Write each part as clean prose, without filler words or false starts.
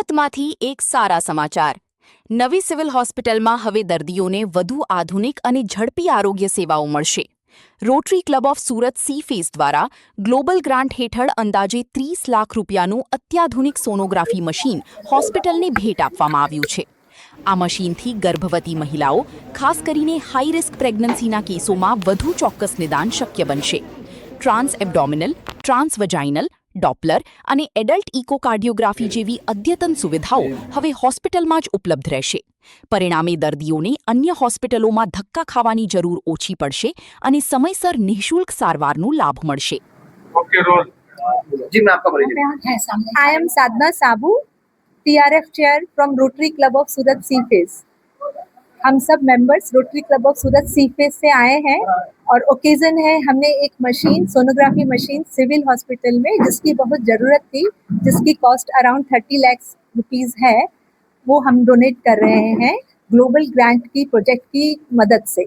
સુરતમાંથી એક સારા સમાચાર. નવી સિવિલ હોસ્પિટલમાં હવે દર્દીઓને વધુ આધુનિક અને ઝડપી આરોગ્ય સેવાઓ મળશે. Rotary club of Surat C-face દ્વારા ગ્લોબલ ગ્રાન્ટ હેઠળ અંદાજે 30 લાખ રૂપિયાનું અત્યાધુનિક સોનોગ્રાફી મશીન હોસ્પિટલને ભેટ આપવામાં આવ્યું છે. આ મશીનથી ગર્ભવતી મહિલાઓ, ખાસ કરીને હાઈ રિસ્ક પ્રેગ્નન્સીના કેસોમાં વધુ ચોક્કસ નિદાન શક્ય બનશે. Trans abdominal, trans vaginal, Doppler અને એડલ્ટ ઇકોકાર્ડિયોગ્રાફી જેવી અદ્યતન સુવિધાઓ હવે હોસ્પિટલમાં જ ઉપલબ્ધ રહેશે. પરિણામે દર્દીઓને અન્ય હોસ્પિટલોમાં ધક્કા ખાવાની જરૂર ઓછી પડશે અને સમયસર નિઃશુલ્ક સારવારનો લાભ મળશે. I am Sadhna Sabu, TRF chair from Rotary Club of Surat Sea-Face. हम सब members Rotary Club of Surat Sea Face से आए हैं और ओकेजन है हमने एक machine sonography machine civil hospital में जिसकी बहुत ज़रूरत थी, जिसकी कॉस्ट अराउंड 30 लाख रुपीस है, वो हम डोनेट कर रहे हैं ग्लोबल ग्रांट की प्रोजेक्ट की मदद से.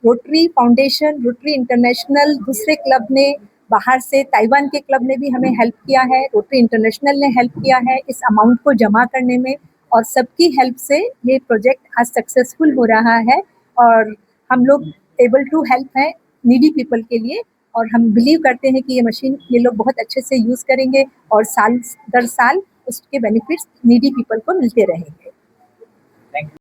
रोटरी फाउंडेशन, रोटरी इंटरनेशनल, दूसरे क्लब ने बाहर से ताइवान के क्लब ने भी हमें हेल्प किया है, रोटरी इंटरनेशनल ने हेल्प किया है इस अमाउंट को जमा करने में और सबकी हेल्प से ये प्रोजेक्ट आज सक्सेसफुल हो रहा है और हम लोग एबल टू हेल्प हैं नीडी पीपल के लिए और हम बिलीव करते हैं कि ये मशीन ये लोग बहुत अच्छे से यूज़ करेंगे और साल दर साल उसके बेनिफिट्स नीडी पीपल को मिलते रहेंगे.